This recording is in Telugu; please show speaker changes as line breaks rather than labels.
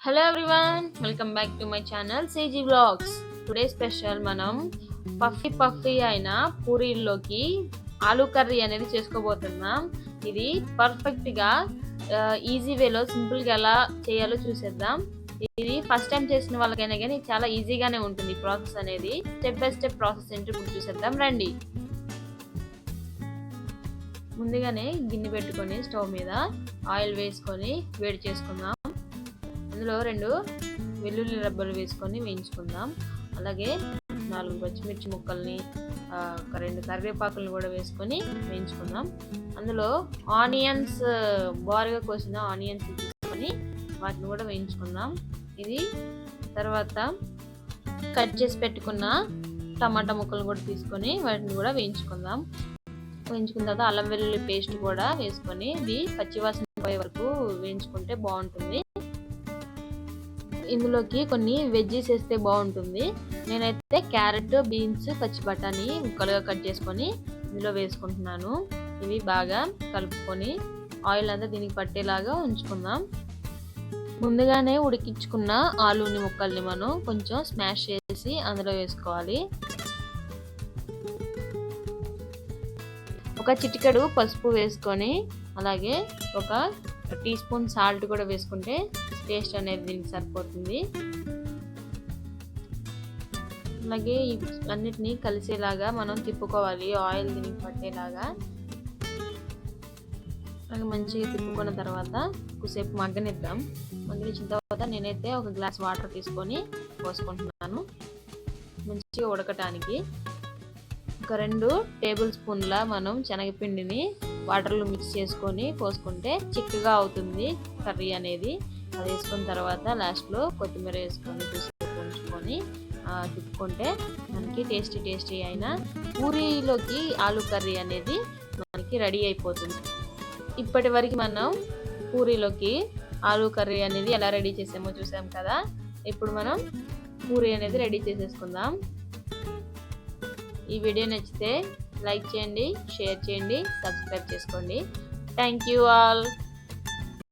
Hello everyone, welcome back to my channel సేజీ వ్లాగ్స్. టుడే స్పెషల్ మనం పఫీ అయిన పూరీల్లోకి ఆలూ కర్రీ అనేది చేసుకోబోతున్నాం. ఇది పర్ఫెక్ట్గా ఈజీ వేలో సింపుల్గా ఎలా చేయాలో చూసేద్దాం. ఇది ఫస్ట్ టైం చేసిన వాళ్ళకైనా కానీ చాలా ఈజీగానే ఉంటుంది ప్రాసెస్ అనేది. స్టెప్ బై స్టెప్ ప్రాసెస్ ఏంటో ఇప్పుడు చూసేద్దాం రండి. ముందుగానే గిన్నె పెట్టుకొని స్టవ్ మీద ఆయిల్ వేసుకొని వేడి చేసుకుందాం. అందులో 2 వెల్లుల్లి రబ్బలు వేసుకొని వేయించుకుందాం. అలాగే 4 పచ్చిమిర్చి ముక్కల్ని, ఒక 2 కరివేపాకులను కూడా వేసుకొని వేయించుకుందాం. అందులో ఆనియన్స్, బారుగా కోసిన ఆనియన్స్ తీసుకొని వాటిని కూడా వేయించుకుందాం. ఇది తర్వాత కట్ చేసి పెట్టుకున్న టమాటా ముక్కలు కూడా తీసుకొని వాటిని కూడా వేయించుకుందాం. వేయించుకున్న తర్వాత అల్లం వెల్లుల్లి పేస్ట్ కూడా వేసుకొని ఇది పచ్చివాసన పోయే వరకు వేయించుకుంటే బాగుంటుంది. ఇందులోకి కొన్ని వెజ్జీస్ వేస్తే బాగుంటుంది. నేనైతే క్యారెట్, బీన్స్, పచ్చి బఠానీ ముక్కలుగా కట్ చేసుకొని ఇందులో వేసుకుంటున్నాను. ఇవి బాగా కలుపుకొని ఆయిల్ అంతా దీనికి పట్టేలాగా ఉంచుకుందాం. ముందుగానే ఉడికించుకున్న ఆలూని ముక్కల్ని మనం కొంచెం స్మాష్ చేసి అందులో వేసుకోవాలి. ఒక చిటికెడు పసుపు వేసుకొని అలాగే ఒక టీ స్పూన్ సాల్ట్ కూడా వేసుకుంటే టేస్ట్ అనేది దీనికి సరిపోతుంది. అలాగే అన్నిటినీ కలిసేలాగా మనం తిప్పుకోవాలి, ఆయిల్ దీనికి పట్టేలాగా. అలాగే మంచిగా తిప్పుకున్న తర్వాత కొద్దిసేపు మగ్గనిద్దాం. మగ్గనిచ్చిన తర్వాత నేనైతే ఒక గ్లాస్ వాటర్ తీసుకొని పోసుకుంటున్నాను మంచిగా ఉడకటానికి. ఒక 2 టేబుల్ స్పూన్ల మనం శనగపిండిని వాటర్లో మిక్స్ చేసుకొని పోసుకుంటే చిక్కగా అవుతుంది కర్రీ అనేది. అది వేసుకున్న తర్వాత లాస్ట్లో కొత్తిమీర వేసుకొని ఉంచుకొని తిప్పుకుంటే మనకి టేస్టీ అయిన పూరీలోకి ఆలూ కర్రీ అనేది మనకి రెడీ అయిపోతుంది. ఇప్పటి వరకు మనం పూరీలోకి ఆలూ కర్రీ అనేది ఎలా రెడీ చేసామో చూసాం కదా. ఇప్పుడు మనం పూరీ అనేది రెడీ చేసేసుకుందాం. ఈ వీడియో నచ్చితే లైక్ చేయండి, షేర్ చేయండి, సబ్స్క్రైబ్ చేసుకోండి. Thank you all.